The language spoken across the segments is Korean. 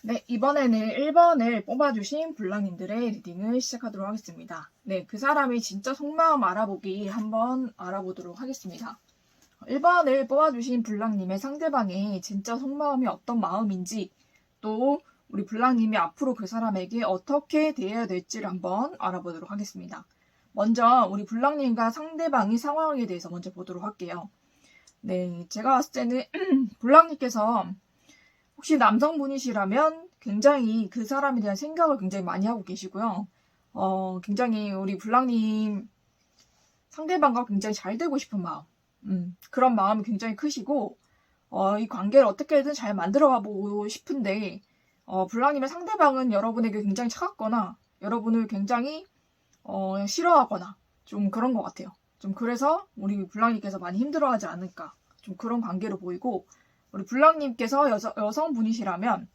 네, 이번에는 1번을 뽑아주신 블랑님들의 리딩을 시작하도록 하겠습니다. 네, 그 사람의 진짜 속마음 알아보기 한번 알아보도록 하겠습니다. 1번을 뽑아주신 블랑님의 상대방의 진짜 속마음이 어떤 마음인지, 또 우리 블랑님이 앞으로 그 사람에게 어떻게 대해야 될지를 한번 알아보도록 하겠습니다. 먼저 우리 블랑님과 상대방의 상황에 대해서 먼저 보도록 할게요. 네, 제가 봤을 때는 블랑님께서 혹시 남성분이시라면 굉장히 그 사람에 대한 생각을 굉장히 많이 하고 계시고요. 굉장히 우리 블랑님 상대방과 굉장히 잘 되고 싶은 마음, 그런 마음이 굉장히 크시고, 이 관계를 어떻게든 잘 만들어가 보고 싶은데, 블랑님의 상대방은 여러분에게 굉장히 차갑거나, 여러분을 굉장히, 싫어하거나, 좀 그런 것 같아요. 좀 그래서 우리 블랑님께서 많이 힘들어하지 않을까, 좀 그런 관계로 보이고, 우리 블랑님께서 여성분이시라면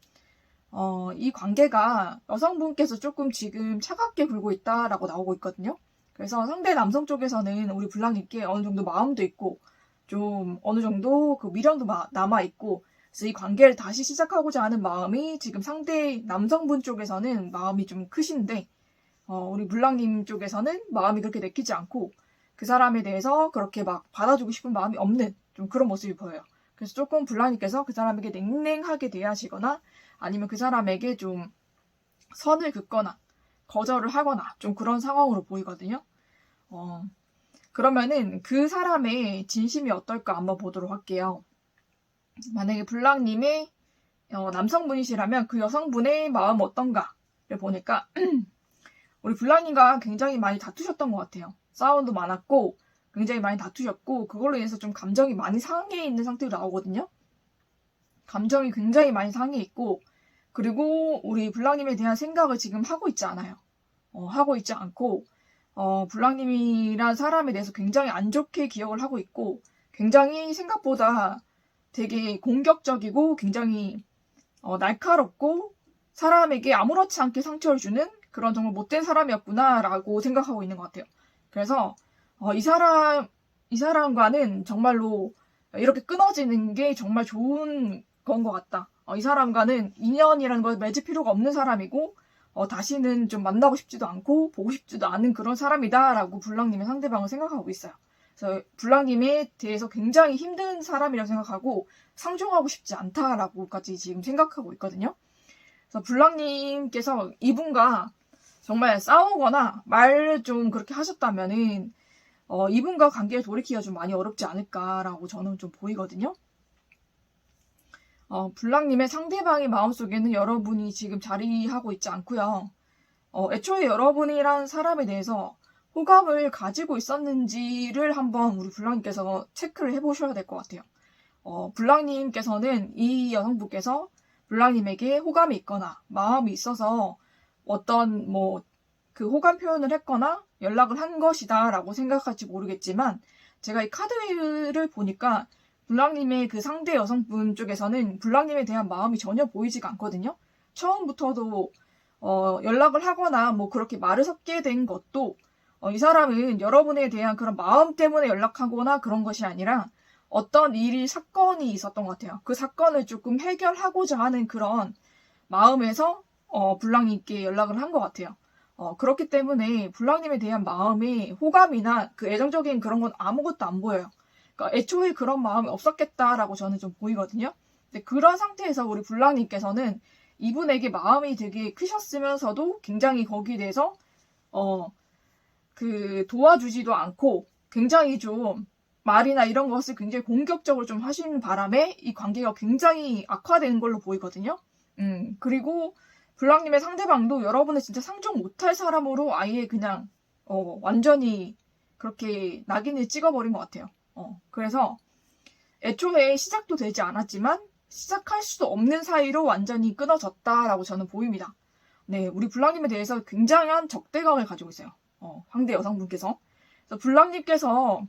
이 관계가 여성분께서 조금 지금 차갑게 굴고 있다라고 나오고 있거든요. 그래서 상대 남성 쪽에서는 우리 블랑님께 어느 정도 마음도 있고 좀 어느 정도 그 미련도 남아있고, 그래서 이 관계를 다시 시작하고자 하는 마음이 지금 상대 남성분 쪽에서는 마음이 좀 크신데, 우리 블랑님 쪽에서는 마음이 그렇게 내키지 않고 그 사람에 대해서 그렇게 막 받아주고 싶은 마음이 없는 좀 그런 모습이 보여요. 그래서 조금 블랑님께서 그 사람에게 냉랭하게 대하시거나 아니면 그 사람에게 좀 선을 긋거나 거절을 하거나 좀 그런 상황으로 보이거든요. 그러면은 그 사람의 진심이 어떨까 한번 보도록 할게요. 만약에 블랑님이 남성분이시라면 그 여성분의 마음 어떤가를 보니까 우리 블랑님과 굉장히 많이 다투셨던 것 같아요. 싸움도 많았고 굉장히 많이 다투셨고, 그걸로 인해서 좀 감정이 많이 상해 있는 상태로 나오거든요. 감정이 굉장히 많이 상해 있고, 그리고 우리 블랑님에 대한 생각을 지금 하고 있지 않아요. 하고 있지 않고, 블랑님이란 사람에 대해서 굉장히 안 좋게 기억을 하고 있고, 굉장히 생각보다 되게 공격적이고 굉장히 날카롭고 사람에게 아무렇지 않게 상처를 주는 그런 정말 못된 사람이었구나라고 생각하고 있는 것 같아요. 그래서 이 사람과는 정말로 이렇게 끊어지는 게 정말 좋은 건 것 같다. 이 사람과는 인연이라는 걸 맺을 필요가 없는 사람이고, 다시는 좀 만나고 싶지도 않고, 보고 싶지도 않은 그런 사람이다라고 블랑님의 상대방은 생각하고 있어요. 그래서 블랑님에 대해서 굉장히 힘든 사람이라고 생각하고, 상종하고 싶지 않다라고까지 지금 생각하고 있거든요. 그래서 블랑님께서 이분과 정말 싸우거나 말을 좀 그렇게 하셨다면은, 이분과 관계를 돌이키기가 좀 많이 어렵지 않을까라고 저는 좀 보이거든요. 블랑님의 상대방의 마음속에는 여러분이 지금 자리하고 있지 않고요. 애초에 여러분이란 사람에 대해서 호감을 가지고 있었는지를 한번 우리 블랑님께서 체크를 해보셔야 될 것 같아요. 블랑님께서는 이 여성분께서 블랑님에게 호감이 있거나 마음이 있어서 어떤 그 호감 표현을 했거나 연락을 한 것이다 라고 생각할지 모르겠지만, 제가 이 카드를 보니까 블랑님의 그 상대 여성분 쪽에서는 블랑님에 대한 마음이 전혀 보이지가 않거든요. 처음부터도 연락을 하거나 그렇게 말을 섞게 된 것도 이 사람은 여러분에 대한 그런 마음 때문에 연락하거나 그런 것이 아니라 어떤 사건이 있었던 것 같아요. 그 사건을 조금 해결하고자 하는 그런 마음에서 블랑님께 연락을 한 것 같아요. 그렇기 때문에 블랑님에 대한 마음의 호감이나 그 애정적인 그런 건 아무것도 안 보여요. 그러니까 애초에 그런 마음이 없었겠다라고 저는 좀 보이거든요. 근데 그런 상태에서 우리 블랑님께서는 이분에게 마음이 되게 크셨으면서도 굉장히 거기에 대해서 도와주지도 않고 굉장히 좀 말이나 이런 것을 굉장히 공격적으로 좀 하시는 바람에 이 관계가 굉장히 악화되는 걸로 보이거든요. 그리고 블랑님의 상대방도 여러분을 진짜 상종 못할 사람으로 아예 그냥 완전히 그렇게 낙인을 찍어버린 것 같아요. 그래서 애초에 시작도 되지 않았지만 시작할 수 없는 사이로 완전히 끊어졌다라고 저는 보입니다. 네, 우리 블랑님에 대해서 굉장한 적대감을 가지고 있어요. 상대 여성분께서. 그래서 블랑님께서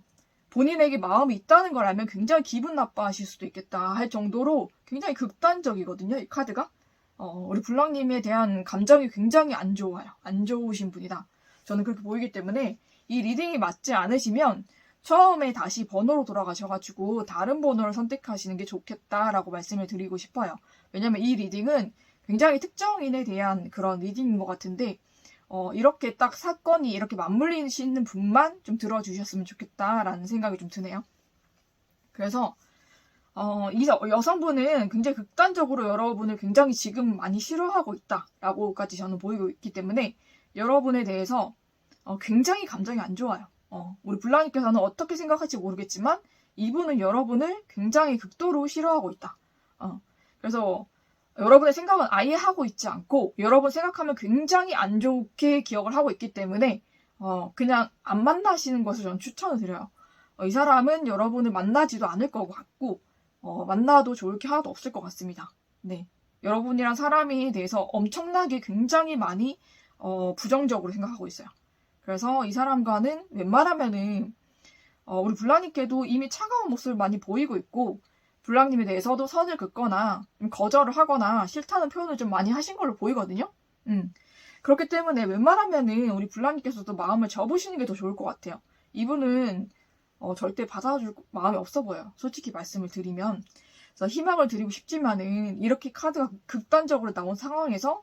본인에게 마음이 있다는 걸 알면 굉장히 기분 나빠하실 수도 있겠다 할 정도로 굉장히 극단적이거든요, 이 카드가. 우리 블랑님에 대한 감정이 굉장히 안 좋아요. 안 좋으신 분이다. 저는 그렇게 보이기 때문에 이 리딩이 맞지 않으시면 처음에 다시 번호로 돌아가셔가지고 다른 번호를 선택하시는 게 좋겠다라고 말씀을 드리고 싶어요. 왜냐면 이 리딩은 굉장히 특정인에 대한 그런 리딩인 것 같은데 이렇게 딱 사건이 이렇게 맞물리시는 분만 좀 들어주셨으면 좋겠다라는 생각이 좀 드네요. 그래서 이 여성분은 굉장히 극단적으로 여러분을 굉장히 지금 많이 싫어하고 있다라고까지 저는 보이고 있기 때문에 여러분에 대해서 굉장히 감정이 안 좋아요. 우리 블랑님께서는 어떻게 생각할지 모르겠지만 이분은 여러분을 굉장히 극도로 싫어하고 있다. 그래서 여러분의 생각은 아예 하고 있지 않고 여러분 생각하면 굉장히 안 좋게 기억을 하고 있기 때문에 그냥 안 만나시는 것을 저는 추천을 드려요. 이 사람은 여러분을 만나지도 않을 것 같고 만나도 좋을 게 하나도 없을 것 같습니다. 네, 여러분이란 사람에 대해서 엄청나게 굉장히 많이 부정적으로 생각하고 있어요. 그래서 이 사람과는 웬만하면은 우리 블랑님께도 이미 차가운 모습을 많이 보이고 있고 블랑님에 대해서도 선을 긋거나 거절을 하거나 싫다는 표현을 좀 많이 하신 걸로 보이거든요. 그렇기 때문에 웬만하면은 우리 블랑님께서도 마음을 접으시는 게 더 좋을 것 같아요. 이분은 절대 받아줄 마음이 없어 보여요. 솔직히 말씀을 드리면. 그래서 희망을 드리고 싶지만은 이렇게 카드가 극단적으로 나온 상황에서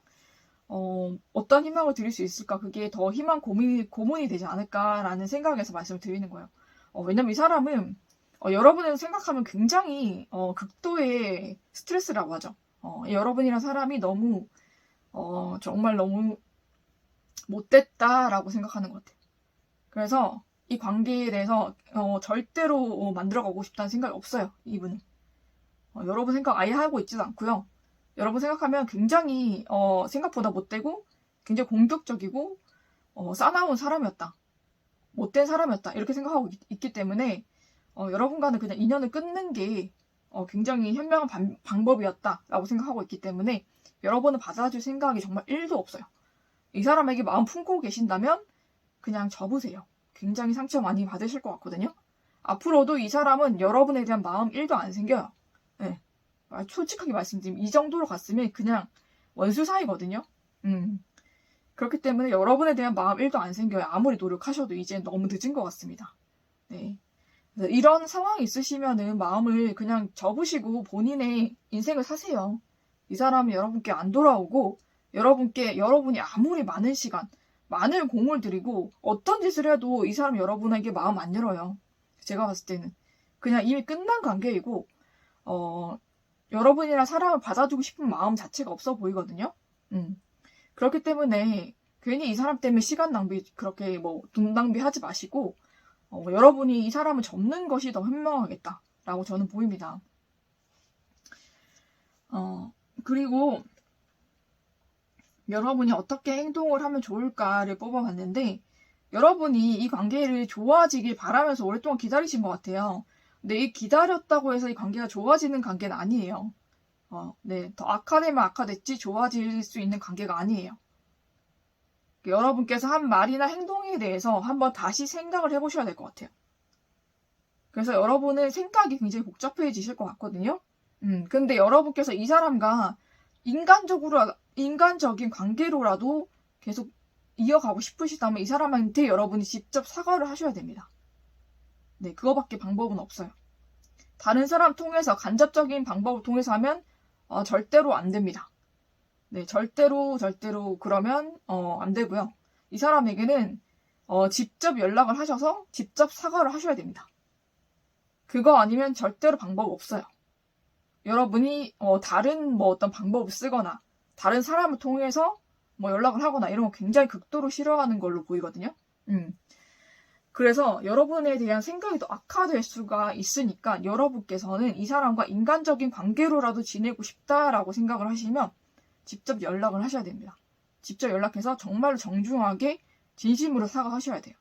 어떤 희망을 드릴 수 있을까? 그게 더 희망 고문이 되지 않을까라는 생각에서 말씀을 드리는 거예요. 왜냐면 이 사람은 여러분을 생각하면 굉장히 극도의 스트레스라고 하죠. 여러분이란 사람이 너무 정말 너무 못됐다라고 생각하는 것 같아요. 그래서 이 관계에 대해서 절대로 만들어가고 싶다는 생각이 없어요. 이분은. 여러분 생각 아예 하고 있지도 않고요. 여러분 생각하면 굉장히 생각보다 못되고 굉장히 공격적이고 싸나운 사람이었다. 못된 사람이었다. 이렇게 생각하고 있기 때문에 여러분과는 그냥 인연을 끊는 게 굉장히 현명한 방법이었다라고 생각하고 있기 때문에 여러분을 받아줄 생각이 정말 1도 없어요. 이 사람에게 마음 품고 계신다면 그냥 접으세요. 굉장히 상처 많이 받으실 것 같거든요. 앞으로도 이 사람은 여러분에 대한 마음 1도 안 생겨요. 네. 솔직하게 말씀드리면 이 정도로 갔으면 그냥 원수 사이거든요. 그렇기 때문에 여러분에 대한 마음 1도 안 생겨요. 아무리 노력하셔도 이제 너무 늦은 것 같습니다. 네. 이런 상황이 있으시면은 마음을 그냥 접으시고 본인의 인생을 사세요. 이 사람이 여러분께 안 돌아오고 여러분이 아무리 많은 시간, 많은 공을 들이고 어떤 짓을 해도 이 사람 여러분에게 마음 안 열어요. 제가 봤을 때는 그냥 이미 끝난 관계이고 여러분이랑 사람을 받아주고 싶은 마음 자체가 없어 보이거든요. 그렇기 때문에 괜히 이 사람 때문에 시간 낭비 그렇게 돈 낭비하지 마시고 여러분이 이 사람을 접는 것이 더 현명하겠다라고 저는 보입니다. 그리고 여러분이 어떻게 행동을 하면 좋을까를 뽑아봤는데 여러분이 이 관계를 좋아지길 바라면서 오랫동안 기다리신 것 같아요. 근데 이 기다렸다고 해서 이 관계가 좋아지는 관계는 아니에요. 네, 더 악화되면 악화됐지 좋아질 수 있는 관계가 아니에요. 여러분께서 한 말이나 행동에 대해서 한번 다시 생각을 해보셔야 될 것 같아요. 그래서 여러분은 생각이 굉장히 복잡해지실 것 같거든요. 근데 여러분께서 이 사람과 인간적인 관계로라도 계속 이어가고 싶으시다면 이 사람한테 여러분이 직접 사과를 하셔야 됩니다. 네, 그거밖에 방법은 없어요. 다른 사람 통해서 간접적인 방법을 통해서 하면 절대로 안 됩니다. 네, 절대로 그러면 안 되고요. 이 사람에게는 직접 연락을 하셔서 직접 사과를 하셔야 됩니다. 그거 아니면 절대로 방법 없어요. 여러분이 다른 어떤 방법을 쓰거나 다른 사람을 통해서 연락을 하거나 이런 거 굉장히 극도로 싫어하는 걸로 보이거든요. 그래서 여러분에 대한 생각이 더 악화될 수가 있으니까 여러분께서는 이 사람과 인간적인 관계로라도 지내고 싶다라고 생각을 하시면 직접 연락을 하셔야 됩니다. 직접 연락해서 정말로 정중하게 진심으로 사과하셔야 돼요.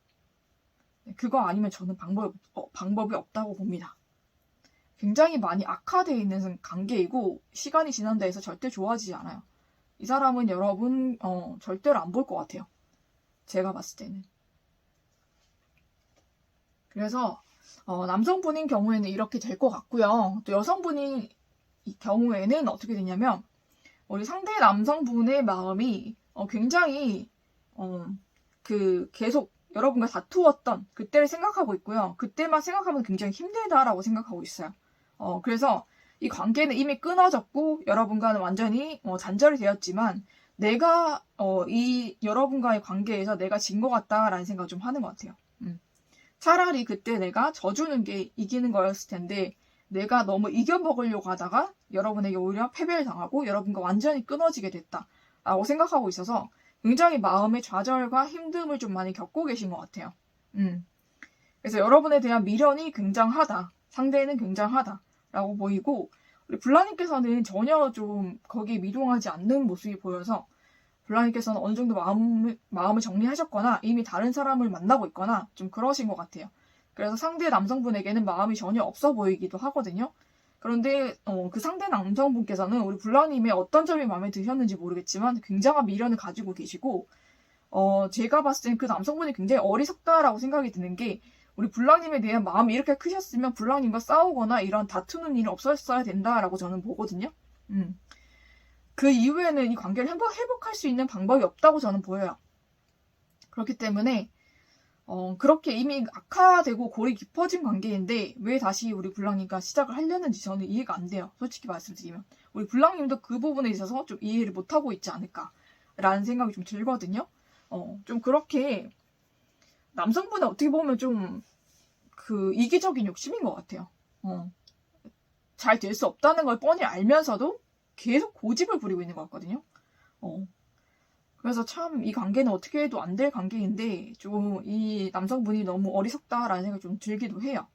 그거 아니면 저는 방법이 없다고 봅니다. 굉장히 많이 악화되어 있는 관계이고 시간이 지난다 해서 절대 좋아지지 않아요. 이 사람은 여러분 절대로 안 볼 것 같아요. 제가 봤을 때는. 그래서 남성분인 경우에는 이렇게 될 것 같고요. 또 여성분인 경우에는 어떻게 되냐면 우리 상대 남성분의 마음이 굉장히 계속 여러분과 다투었던 그때를 생각하고 있고요. 그때만 생각하면 굉장히 힘들다라고 생각하고 있어요. 그래서 이 관계는 이미 끊어졌고 여러분과는 완전히 단절이 되었지만 내가 이 여러분과의 관계에서 내가 진 것 같다라는 생각을 좀 하는 것 같아요. 차라리 그때 내가 져주는 게 이기는 거였을 텐데 내가 너무 이겨먹으려고 하다가 여러분에게 오히려 패배를 당하고 여러분과 완전히 끊어지게 됐다라고 생각하고 있어서 굉장히 마음의 좌절과 힘듦을 좀 많이 겪고 계신 것 같아요. 그래서 여러분에 대한 미련이 굉장하다. 상대는 굉장하다라고 보이고 우리 블라님께서는 전혀 좀 거기에 미동하지 않는 모습이 보여서 블라님께서는 어느 정도 마음을 정리하셨거나 이미 다른 사람을 만나고 있거나 좀 그러신 것 같아요. 그래서 상대 남성분에게는 마음이 전혀 없어 보이기도 하거든요. 그런데 그 상대 남성분께서는 우리 블라님의 어떤 점이 마음에 드셨는지 모르겠지만 굉장한 미련을 가지고 계시고 제가 봤을 땐 그 남성분이 굉장히 어리석다라고 생각이 드는 게 우리 블라님에 대한 마음이 이렇게 크셨으면 블라님과 싸우거나 이런 다투는 일이 없었어야 된다라고 저는 보거든요. 그 이후에는 이 관계를 회복할 수 있는 방법이 없다고 저는 보여요. 그렇기 때문에 그렇게 이미 악화되고 골이 깊어진 관계인데 왜 다시 우리 블랑님과 시작을 하려는지 저는 이해가 안 돼요. 솔직히 말씀드리면. 우리 블랑님도 그 부분에 있어서 좀 이해를 못하고 있지 않을까라는 생각이 좀 들거든요. 좀 그렇게 남성분은 어떻게 보면 좀 그 이기적인 욕심인 것 같아요. 잘 될 수 없다는 걸 뻔히 알면서도 계속 고집을 부리고 있는 것 같거든요. 그래서 참 이 관계는 어떻게 해도 안 될 관계인데 좀 이 남성분이 너무 어리석다라는 생각이 좀 들기도 해요.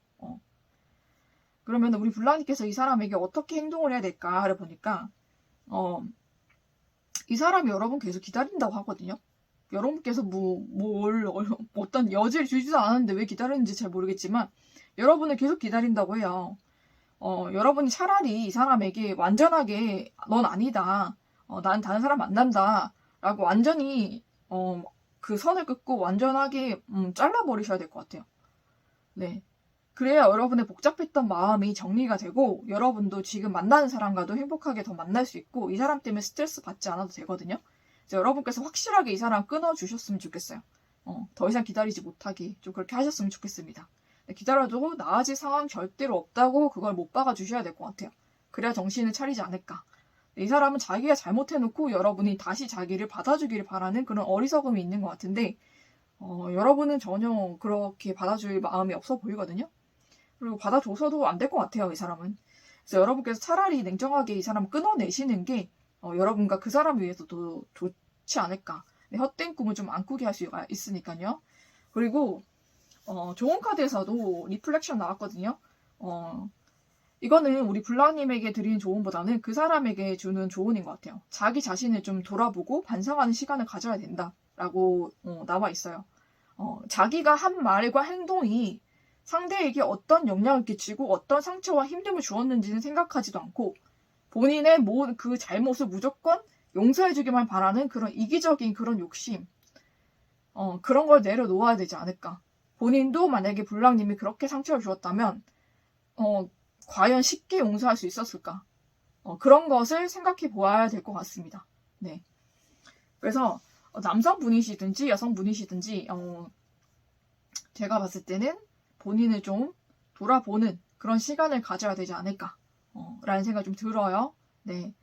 그러면 우리 블라님께서 이 사람에게 어떻게 행동을 해야 될까를 보니까 이 사람이 여러분 계속 기다린다고 하거든요. 여러분께서 어떤 여지를 주지도 않았는데 왜 기다리는지 잘 모르겠지만 여러분을 계속 기다린다고 해요. 여러분이 차라리 이 사람에게 완전하게 넌 아니다. 난 다른 사람 만난다. 라고 완전히 그 선을 긋고 완전하게 잘라버리셔야 될 것 같아요. 네. 그래야 여러분의 복잡했던 마음이 정리가 되고 여러분도 지금 만나는 사람과도 행복하게 더 만날 수 있고 이 사람 때문에 스트레스 받지 않아도 되거든요. 그래서 여러분께서 확실하게 이 사람 끊어주셨으면 좋겠어요. 더 이상 기다리지 못하게 좀 그렇게 하셨으면 좋겠습니다. 기다려도 나아질 상황 절대로 없다고 그걸 못 박아주셔야 될 것 같아요. 그래야 정신을 차리지 않을까. 이 사람은 자기가 잘못해놓고 여러분이 다시 자기를 받아주기를 바라는 그런 어리석음이 있는 것 같은데 여러분은 전혀 그렇게 받아줄 마음이 없어 보이거든요. 그리고 받아줘서도 안 될 것 같아요, 이 사람은. 그래서 여러분께서 차라리 냉정하게 이 사람을 끊어내시는 게 여러분과 그 사람을 위해서도 좋지 않을까. 헛된 꿈을 좀 안 꾸게 할 수가 있으니까요. 그리고 좋은 카드에서도 리플렉션 나왔거든요. 이거는 우리 블라님에게 드리는 조언보다는 그 사람에게 주는 조언인 것 같아요. 자기 자신을 좀 돌아보고 반성하는 시간을 가져야 된다라고 나와 있어요. 자기가 한 말과 행동이 상대에게 어떤 영향을 끼치고 어떤 상처와 힘듦을 주었는지는 생각하지도 않고 본인의 그 잘못을 무조건 용서해주기만 바라는 그런 이기적인 그런 욕심 그런 걸 내려놓아야 되지 않을까. 본인도 만약에 블랑님이 그렇게 상처를 주었다면 과연 쉽게 용서할 수 있었을까? 그런 것을 생각해 보아야 될 것 같습니다. 네. 그래서 남성분이시든지 여성분이시든지 제가 봤을 때는 본인을 좀 돌아보는 그런 시간을 가져야 되지 않을까 라는 생각이 좀 들어요. 네.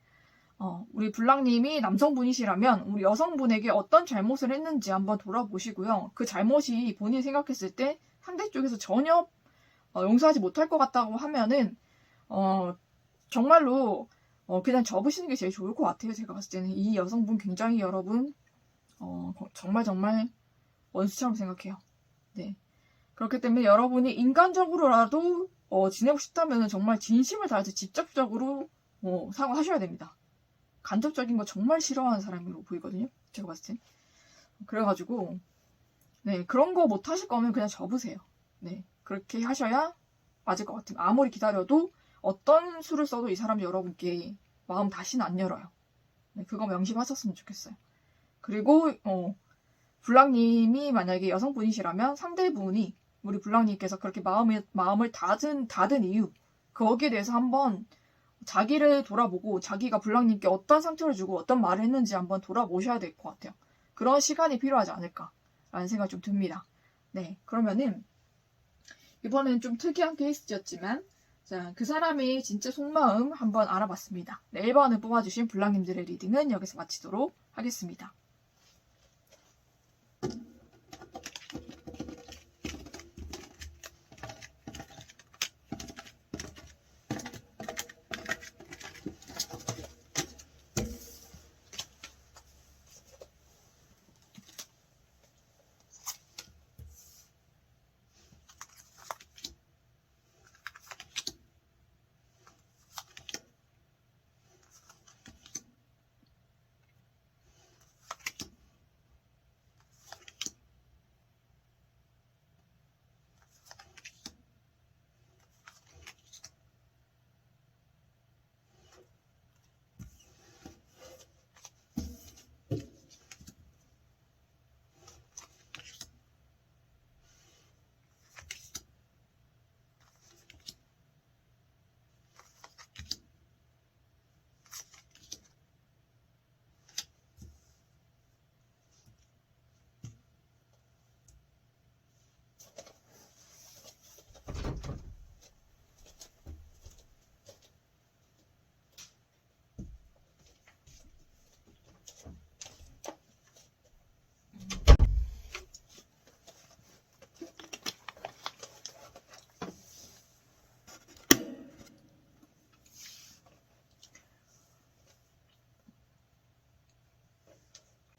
우리 블랑님이 남성분이시라면 우리 여성분에게 어떤 잘못을 했는지 한번 돌아보시고요. 그 잘못이 본인이 생각했을 때 상대 쪽에서 전혀 용서하지 못할 것 같다고 하면은 정말로 그냥 접으시는 게 제일 좋을 것 같아요. 제가 봤을 때는 이 여성분 굉장히 여러분 정말 원수처럼 생각해요. 네. 그렇기 때문에 여러분이 인간적으로라도 지내고 싶다면 정말 진심을 다해서 직접적으로 사과하셔야 됩니다. 간접적인 거 정말 싫어하는 사람으로 보이거든요. 제가 봤을 땐. 그래가지고 네 그런 거 못 하실 거면 그냥 접으세요. 네 그렇게 하셔야 맞을 것 같아요. 아무리 기다려도 어떤 수를 써도 이 사람이 여러분께 마음 다시는 안 열어요. 네, 그거 명심하셨으면 좋겠어요. 그리고 불랑님이 만약에 여성분이시라면 상대분이 우리 불랑님께서 그렇게 마음을 닫은 이유, 거기에 대해서 한번 자기를 돌아보고 자기가 불랑님께 어떤 상처를 주고 어떤 말을 했는지 한번 돌아보셔야 될 것 같아요. 그런 시간이 필요하지 않을까라는 생각이 좀 듭니다. 네, 그러면은 이번엔 좀 특이한 케이스였지만 자, 그 사람의 진짜 속마음 한번 알아봤습니다. 네, 1번을 뽑아주신 불랑님들의 리딩은 여기서 마치도록 하겠습니다.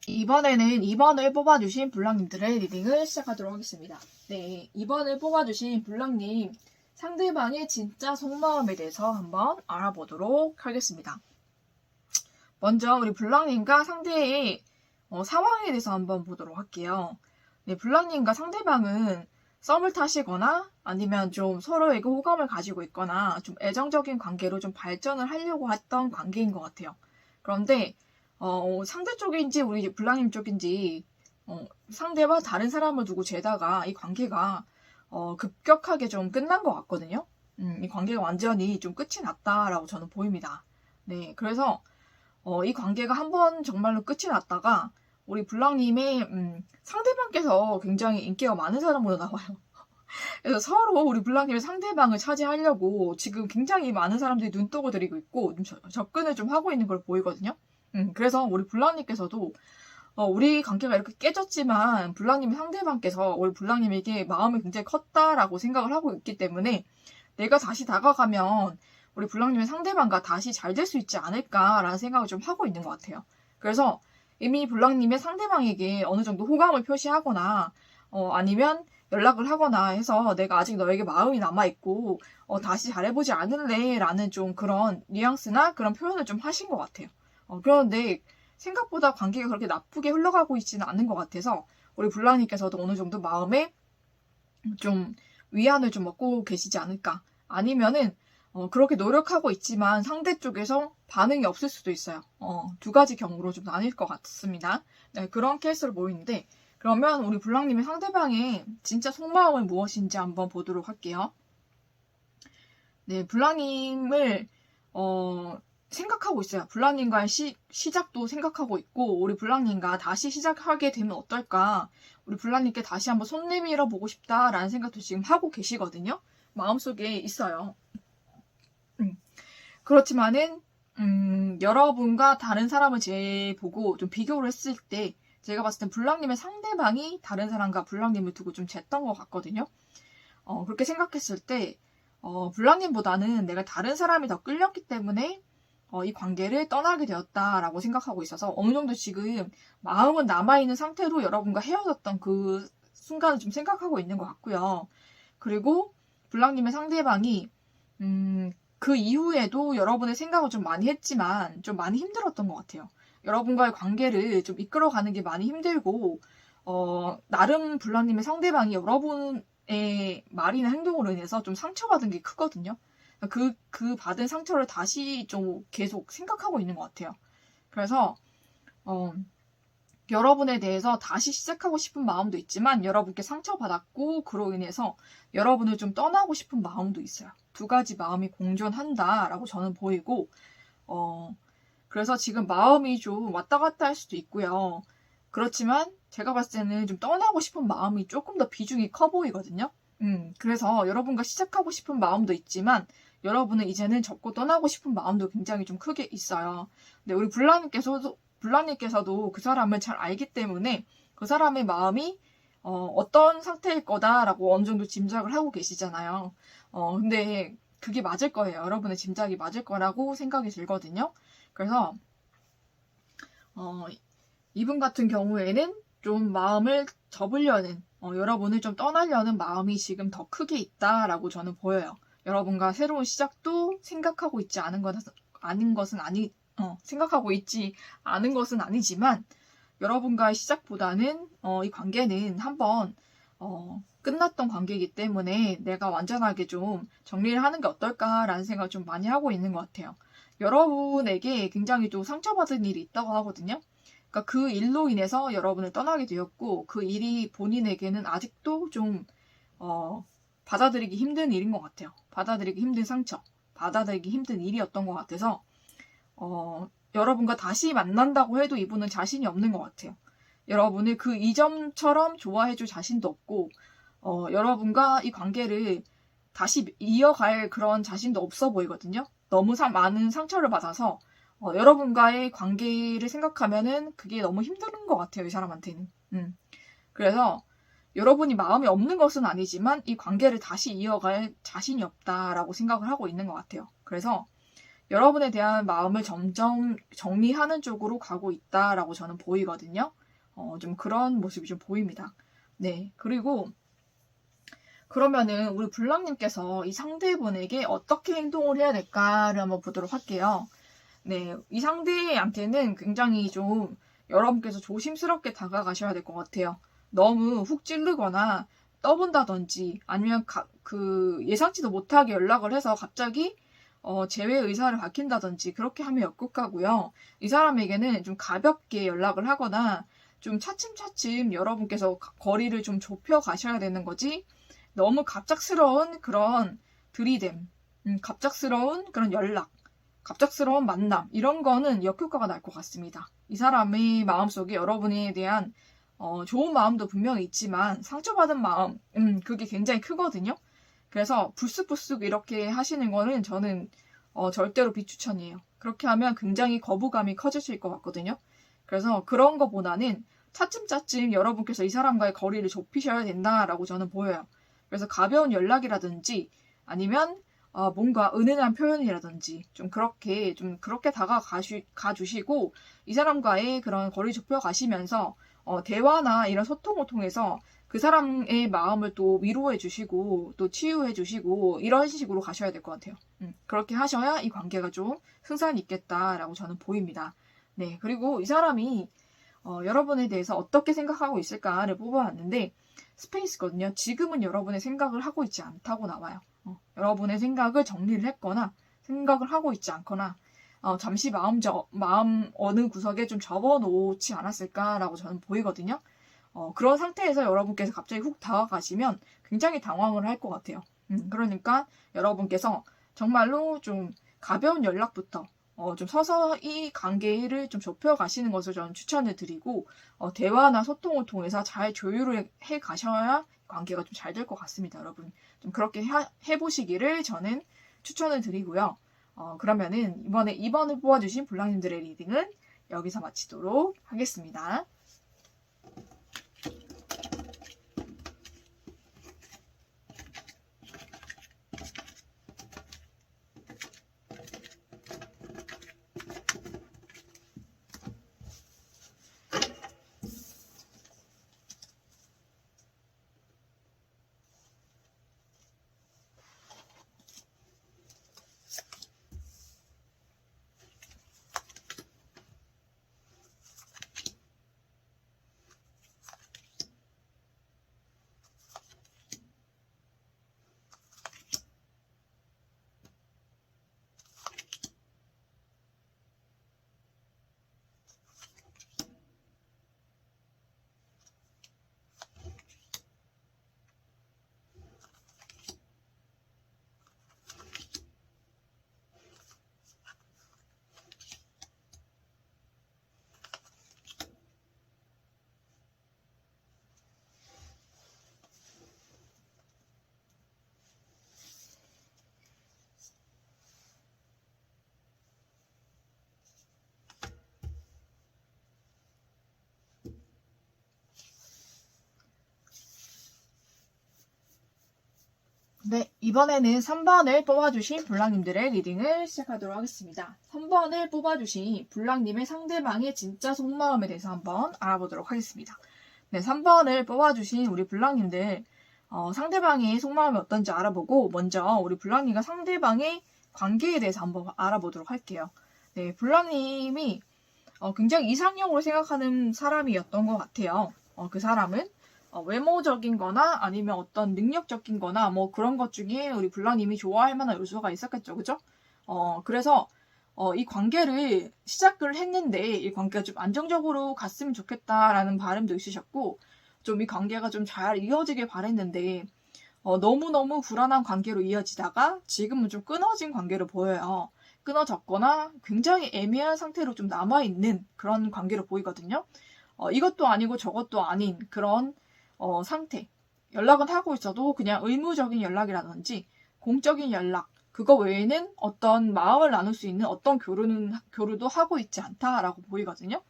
이번에는 2번을 뽑아주신 불랑님들의 리딩을 시작하도록 하겠습니다. 네, 2번을 뽑아주신 불랑님 상대방의 진짜 속마음에 대해서 한번 알아보도록 하겠습니다. 먼저 우리 불랑님과 상대의 상황에 대해서 한번 보도록 할게요. 네, 불랑님과 상대방은 썸을 타시거나 아니면 좀 서로에게 호감을 가지고 있거나 좀 애정적인 관계로 좀 발전을 하려고 했던 관계인 것 같아요. 그런데 상대 쪽인지 우리 불랑님 쪽인지 상대와 다른 사람을 두고 재다가 이 관계가 급격하게 좀 끝난 것 같거든요. 이 관계가 완전히 좀 끝이 났다라고 저는 보입니다. 네, 그래서 이 관계가 한번 정말로 끝이 났다가 우리 불랑님의 상대방께서 굉장히 인기가 많은 사람으로 나와요. 그래서 서로 우리 불랑님의 상대방을 차지하려고 지금 굉장히 많은 사람들이 눈독을 들이고 있고 좀 접근을 좀 하고 있는 걸 보이거든요. 그래서 우리 불랑님께서도 우리 관계가 이렇게 깨졌지만 불랑님의 상대방께서 우리 불랑님에게 마음이 굉장히 컸다라고 생각을 하고 있기 때문에 내가 다시 다가가면 우리 불랑님의 상대방과 다시 잘 될 수 있지 않을까라는 생각을 좀 하고 있는 것 같아요. 그래서 이미 불랑님의 상대방에게 어느 정도 호감을 표시하거나 아니면 연락을 하거나 해서 내가 아직 너에게 마음이 남아있고 다시 잘해보지 않을래 라는 좀 그런 뉘앙스나 그런 표현을 좀 하신 것 같아요. 그런데 생각보다 관계가 그렇게 나쁘게 흘러가고 있지는 않은 것 같아서 우리 불랑님께서도 어느 정도 마음에 좀 위안을 좀 얻고 계시지 않을까. 아니면은 그렇게 노력하고 있지만 상대 쪽에서 반응이 없을 수도 있어요. 두 가지 경우로 좀 나뉠 것 같습니다. 네, 그런 케이스를 보이는데 그러면 우리 불랑님의 상대방의 진짜 속마음은 무엇인지 한번 보도록 할게요. 네, 불랑님을 생각하고 있어요. 불랑님과의 시작도 생각하고 있고 우리 불랑님과 다시 시작하게 되면 어떨까. 우리 불랑님께 다시 한번 손 내밀어 보고 싶다라는 생각도 지금 하고 계시거든요. 마음속에 있어요. 그렇지만은 여러분과 다른 사람을 보고 좀 비교를 했을 때 제가 봤을 땐 불랑님의 상대방이 다른 사람과 불랑님을 두고 좀 쟀던 것 같거든요. 그렇게 생각했을 때 불랑님보다는 내가 다른 사람이 더 끌렸기 때문에 이 관계를 떠나게 되었다라고 생각하고 있어서 어느 정도 지금 마음은 남아있는 상태로 여러분과 헤어졌던 그 순간을 좀 생각하고 있는 것 같고요. 그리고 불랑님의 상대방이 그 이후에도 여러분의 생각을 좀 많이 했지만 좀 많이 힘들었던 것 같아요. 여러분과의 관계를 좀 이끌어가는 게 많이 힘들고 나름 불랑님의 상대방이 여러분의 말이나 행동으로 인해서 좀 상처받은 게 크거든요. 그 받은 상처를 다시 좀 계속 생각하고 있는 것 같아요. 그래서, 여러분에 대해서 다시 시작하고 싶은 마음도 있지만 여러분께 상처받았고 그로 인해서 여러분을 좀 떠나고 싶은 마음도 있어요. 두 가지 마음이 공존한다라고 저는 보이고 그래서 지금 마음이 좀 왔다 갔다 할 수도 있고요. 그렇지만 제가 봤을 때는 좀 떠나고 싶은 마음이 조금 더 비중이 커 보이거든요. 그래서 여러분과 시작하고 싶은 마음도 있지만 여러분은 이제는 접고 떠나고 싶은 마음도 굉장히 좀 크게 있어요. 근데 우리 블라님께서도 그 사람을 잘 알기 때문에 그 사람의 마음이 어떤 상태일 거다라고 어느 정도 짐작을 하고 계시잖아요. 근데 그게 맞을 거예요. 여러분의 짐작이 맞을 거라고 생각이 들거든요. 그래서 이분 같은 경우에는 좀 마음을 접으려는 여러분을 좀 떠나려는 마음이 지금 더 크게 있다라고 저는 보여요. 여러분과 새로운 시작도 생각하고 있지 생각하고 있지 않은 것은 아니지만 여러분과의 시작보다는 이 관계는 한번 끝났던 관계이기 때문에 내가 완전하게 좀 정리를 하는 게 어떨까라는 생각을 좀 많이 하고 있는 것 같아요. 여러분에게 굉장히 또 상처받은 일이 있다고 하거든요. 그러니까 그 일로 인해서 여러분을 떠나게 되었고 그 일이 본인에게는 아직도 좀 받아들이기 힘든 일인 것 같아요. 받아들이기 힘든 상처, 받아들이기 힘든 일이었던 것 같아서 여러분과 다시 만난다고 해도 이분은 자신이 없는 것 같아요. 여러분을 그 이전처럼 좋아해줄 자신도 없고 여러분과 이 관계를 다시 이어갈 그런 자신도 없어 보이거든요. 너무 많은 상처를 받아서 여러분과의 관계를 생각하면은 그게 너무 힘든 것 같아요. 이 사람한테는. 그래서 여러분이 마음이 없는 것은 아니지만 이 관계를 다시 이어갈 자신이 없다라고 생각을 하고 있는 것 같아요. 그래서 여러분에 대한 마음을 점점 정리하는 쪽으로 가고 있다라고 저는 보이거든요. 좀 그런 모습이 좀 보입니다. 네. 그리고 그러면은 우리 블랑님께서 이 상대분에게 어떻게 행동을 해야 될까를 한번 보도록 할게요. 네. 이 상대한테는 굉장히 좀 여러분께서 조심스럽게 다가가셔야 될 것 같아요. 너무 훅 찌르거나 떠본다든지 아니면 예상치도 못하게 연락을 해서 갑자기 재회 의사를 밝힌다든지 그렇게 하면 역극하고요. 이 사람에게는 좀 가볍게 연락을 하거나 좀 차츰차츰 여러분께서 거리를 좀 좁혀 가셔야 되는 거지 너무 갑작스러운 그런 들이댐, 갑작스러운 그런 연락, 갑작스러운 만남 이런 거는 역효과가 날 것 같습니다. 이 사람의 마음속에 여러분에 대한 좋은 마음도 분명히 있지만 상처받은 마음, 그게 굉장히 크거든요. 그래서 불쑥불쑥 이렇게 하시는 거는 저는 절대로 비추천이에요. 그렇게 하면 굉장히 거부감이 커지실 것 같거든요. 그래서 그런 거보다는 차츰차츰 여러분께서 이 사람과의 거리를 좁히셔야 된다라고 저는 보여요. 그래서 가벼운 연락이라든지 아니면 뭔가 은은한 표현이라든지 좀 그렇게 가주시고 이 사람과의 그런 거리 좁혀 가시면서 대화나 이런 소통을 통해서 그 사람의 마음을 또 위로해 주시고 또 치유해 주시고 이런 식으로 가셔야 될 것 같아요. 그렇게 하셔야 이 관계가 좀 승산이 있겠다라고 저는 보입니다. 네, 그리고 이 사람이 여러분에 대해서 어떻게 생각하고 있을까를 뽑아왔는데 스페이스거든요. 지금은 여러분의 생각을 하고 있지 않다고 나와요. 여러분의 생각을 정리를 했거나 생각을 하고 있지 않거나 잠시 마음 어느 구석에 좀 접어놓지 않았을까라고 저는 보이거든요. 그런 상태에서 여러분께서 갑자기 훅 다가가시면 굉장히 당황을 할 것 같아요. 그러니까 여러분께서 정말로 좀 가벼운 연락부터 좀 서서히 관계를 좀 좁혀가시는 것을 저는 추천을 드리고 대화나 소통을 통해서 잘 조율을 해 가셔야 관계가 좀 잘 될 것 같습니다, 여러분. 좀 그렇게 해보시기를 저는 추천을 드리고요. 그러면은 이번에 2번을 뽑아주신 블랑님들의 리딩은 여기서 마치도록 하겠습니다. 이번에는 3번을 뽑아주신 블랑님들의 리딩을 시작하도록 하겠습니다. 3번을 뽑아주신 블랑님의 상대방의 진짜 속마음에 대해서 한번 알아보도록 하겠습니다. 네, 3번을 뽑아주신 우리 블랑님들 상대방의 속마음이 어떤지 알아보고 먼저 우리 블랑님과 상대방의 관계에 대해서 한번 알아보도록 할게요. 네, 블랑님이 굉장히 이상형으로 생각하는 사람이었던 것 같아요. 그 사람은 외모적인 거나 아니면 어떤 능력적인 거나 뭐 그런 것 중에 우리 블랑님이 좋아할 만한 요소가 있었겠죠. 그죠? 그래서 이 관계를 시작을 했는데 이 관계가 좀 안정적으로 갔으면 좋겠다라는 바람도 있으셨고 좀 이 관계가 좀 잘 이어지길 바랬는데 너무너무 불안한 관계로 이어지다가 지금은 좀 끊어진 관계로 보여요. 끊어졌거나 굉장히 애매한 상태로 좀 남아있는 그런 관계로 보이거든요. 이것도 아니고 저것도 아닌 그런 상태. 연락은 하고 있어도 그냥 의무적인 연락이라든지 공적인 연락, 그거 외에는 어떤 마음을 나눌 수 있는 어떤 교류도 하고 있지 않다라고 보이거든요.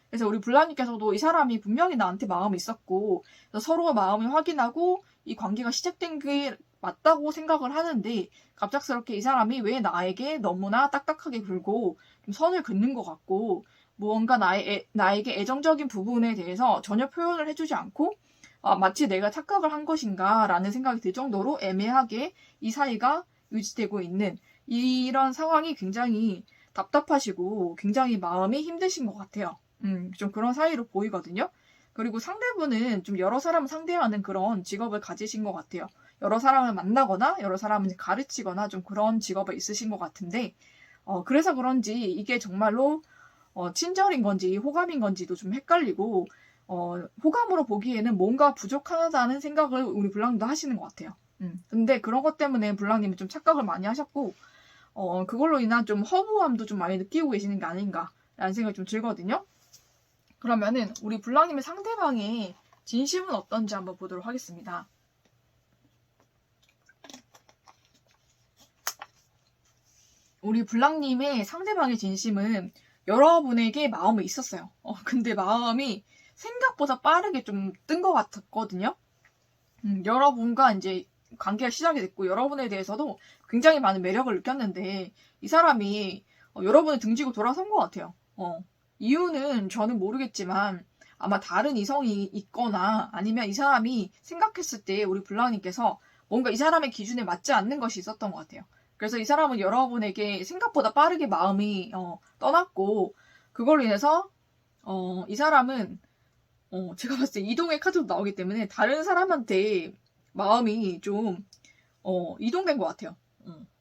그래서 우리 블랑님께서도 이 사람이 분명히 나한테 마음이 있었고 서로의 마음을 확인하고 이 관계가 시작된 게 맞다고 생각을 하는데 갑작스럽게 이 사람이 왜 나에게 너무나 딱딱하게 굴고 좀 선을 긋는 것 같고 무언가 나에게 애정적인 부분에 대해서 전혀 표현을 해주지 않고 마치 내가 착각을 한 것인가 라는 생각이 들 정도로 애매하게 이 사이가 유지되고 있는 이런 상황이 굉장히 답답하시고 굉장히 마음이 힘드신 것 같아요. 좀 그런 사이로 보이거든요. 그리고 상대분은 좀 여러 사람을 상대하는 그런 직업을 가지신 것 같아요. 여러 사람을 만나거나 여러 사람을 가르치거나 좀 그런 직업에 있으신 것 같은데 그래서 그런지 이게 정말로 친절인 건지 호감인 건지도 좀 헷갈리고 호감으로 보기에는 뭔가 부족하다는 생각을 우리 블랑님도 하시는 것 같아요. 근데 그런 것 때문에 블랑님이 좀 착각을 많이 하셨고 그걸로 인한 좀 허무함도 좀 많이 느끼고 계시는 게 아닌가라는 생각이 좀 들거든요. 그러면은 우리 블랑님의 상대방의 진심은 어떤지 한번 보도록 하겠습니다. 우리 블랑님의 상대방의 진심은 여러분에게 마음이 있었어요. 근데 마음이 생각보다 빠르게 좀 뜬 것 같았거든요. 여러분과 이제 관계가 시작이 됐고 여러분에 대해서도 굉장히 많은 매력을 느꼈는데 이 사람이 여러분을 등지고 돌아선 것 같아요. 이유는 저는 모르겠지만 아마 다른 이성이 있거나 아니면 이 사람이 생각했을 때 우리 블랑님께서 뭔가 이 사람의 기준에 맞지 않는 것이 있었던 것 같아요. 그래서 이 사람은 여러분에게 생각보다 빠르게 마음이 떠났고 그걸로 인해서 이 사람은 제가 봤을 때 이동의 카드도 나오기 때문에 다른 사람한테 마음이 좀 이동된 것 같아요.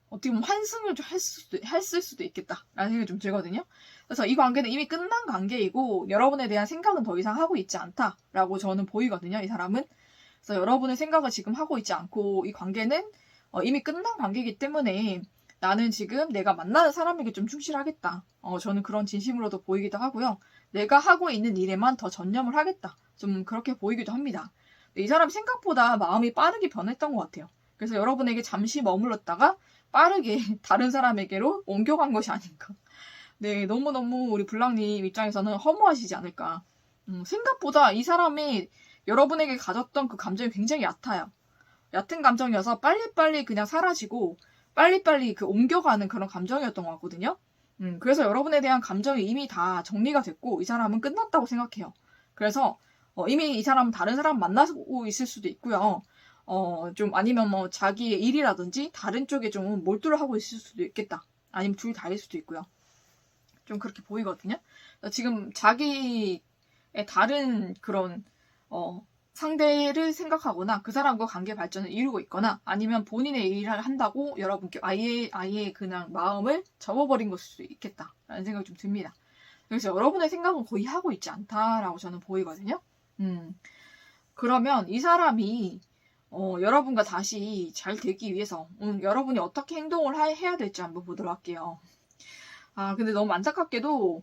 어떻게 보면 환승을 좀 했을 수도 있겠다라는 생각이 좀 들거든요. 그래서 이 관계는 이미 끝난 관계이고 여러분에 대한 생각은 더 이상 하고 있지 않다라고 저는 보이거든요. 이 사람은. 그래서 여러분의 생각을 지금 하고 있지 않고 이 관계는 이미 끝난 관계이기 때문에 나는 지금 내가 만나는 사람에게 좀 충실하겠다. 저는 그런 진심으로도 보이기도 하고요. 내가 하고 있는 일에만 더 전념을 하겠다. 좀 그렇게 보이기도 합니다. 이 사람 생각보다 마음이 빠르게 변했던 것 같아요. 그래서 여러분에게 잠시 머물렀다가 빠르게 다른 사람에게로 옮겨간 것이 아닌가. 네, 너무너무 우리 블랑님 입장에서는 허무하시지 않을까. 생각보다 이 사람이 여러분에게 가졌던 그 감정이 굉장히 얕아요. 얕은 감정이어서 빨리빨리 그냥 사라지고 빨리빨리 그 옮겨가는 그런 감정이었던 것 같거든요. 그래서 여러분에 대한 감정이 이미 다 정리가 됐고 이 사람은 끝났다고 생각해요. 그래서 이미 이 사람은 다른 사람 만나고 있을 수도 있고요. 좀 아니면 뭐 자기의 일이라든지 다른 쪽에 좀 몰두를 하고 있을 수도 있겠다. 아니면 둘 다일 수도 있고요. 좀 그렇게 보이거든요. 지금 자기의 다른 그런 상대를 생각하거나 그 사람과 관계 발전을 이루고 있거나 아니면 본인의 일을 한다고 여러분께 아예 그냥 마음을 접어버린 것일 수도 있겠다라는 생각이 좀 듭니다. 그래서 여러분의 생각은 거의 하고 있지 않다라고 저는 보이거든요. 그러면 이 사람이 여러분과 다시 잘 되기 위해서 여러분이 어떻게 행동을 해야 될지 한번 보도록 할게요. 근데 너무 안타깝게도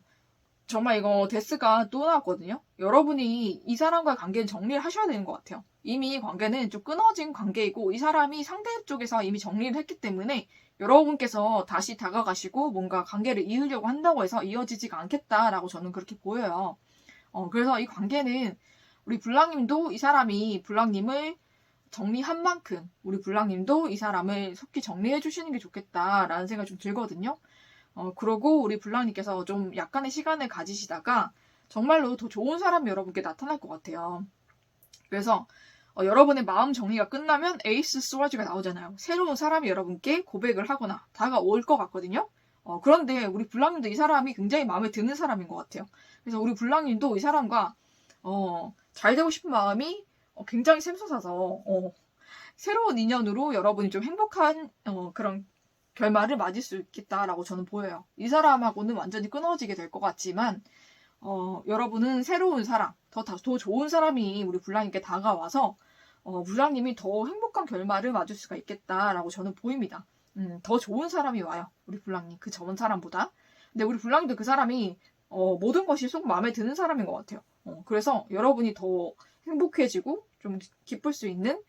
정말 이거 데스가 또 나왔거든요. 여러분이 이 사람과의 관계는 정리를 하셔야 되는 것 같아요. 이미 관계는 좀 끊어진 관계이고 이 사람이 상대 쪽에서 이미 정리를 했기 때문에 여러분께서 다시 다가가시고 뭔가 관계를 이으려고 한다고 해서 이어지지가 않겠다라고 저는 그렇게 보여요. 그래서 이 관계는 우리 블랑님도 이 사람이 블랑님을 정리한 만큼 우리 블랑님도 이 사람을 속히 정리해 주시는 게 좋겠다라는 생각이 좀 들거든요. 그러고 우리 블랑님께서 좀 약간의 시간을 가지시다가 정말로 더 좋은 사람이 여러분께 나타날 것 같아요. 그래서 여러분의 마음 정리가 끝나면 에이스 스워즈가 나오잖아요. 새로운 사람이 여러분께 고백을 하거나 다가올 것 같거든요. 그런데 우리 블랑님도 이 사람이 굉장히 마음에 드는 사람인 것 같아요. 그래서 우리 블랑님도 이 사람과 잘 되고 싶은 마음이 굉장히 샘솟아서 새로운 인연으로 여러분이 좀 행복한 그런 결말을 맞을 수 있겠다라고 저는 보여요. 이 사람하고는 완전히 끊어지게 될 것 같지만 여러분은 새로운 사람, 더 좋은 사람이 우리 블랑님께 다가와서 블랑님이 더 행복한 결말을 맞을 수가 있겠다라고 저는 보입니다. 더 좋은 사람이 와요. 우리 블랑님 그 전 사람보다. 근데 우리 블랑님도 그 사람이 모든 것이 속 마음에 드는 사람인 것 같아요. 그래서 여러분이 더 행복해지고 좀 기쁠 수 있는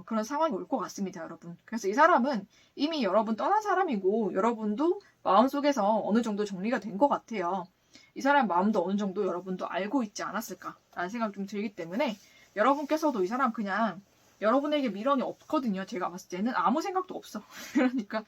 그런 상황이 올 것 같습니다, 여러분. 그래서 이 사람은 이미 여러분 떠난 사람이고 여러분도 마음속에서 어느 정도 정리가 된 것 같아요. 이 사람 마음도 어느 정도 여러분도 알고 있지 않았을까라는 생각이 좀 들기 때문에 여러분께서도 이 사람 그냥 여러분에게 미련이 없거든요. 제가 봤을 때는 아무 생각도 없어. 그러니까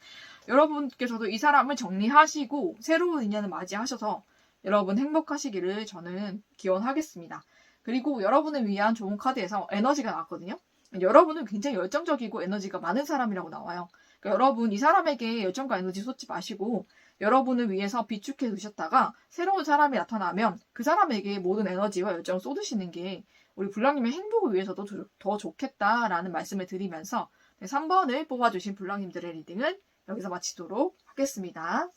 여러분께서도 이 사람을 정리하시고 새로운 인연을 맞이하셔서 여러분 행복하시기를 저는 기원하겠습니다. 그리고 여러분을 위한 좋은 카드에서 에너지가 나왔거든요. 여러분은 굉장히 열정적이고 에너지가 많은 사람이라고 나와요. 그러니까 여러분 이 사람에게 열정과 에너지 쏟지 마시고 여러분을 위해서 비축해 두셨다가 새로운 사람이 나타나면 그 사람에게 모든 에너지와 열정을 쏟으시는 게 우리 블랑님의 행복을 위해서도 더 좋겠다라는 말씀을 드리면서 3번을 뽑아주신 블랑님들의 리딩을 여기서 마치도록 하겠습니다.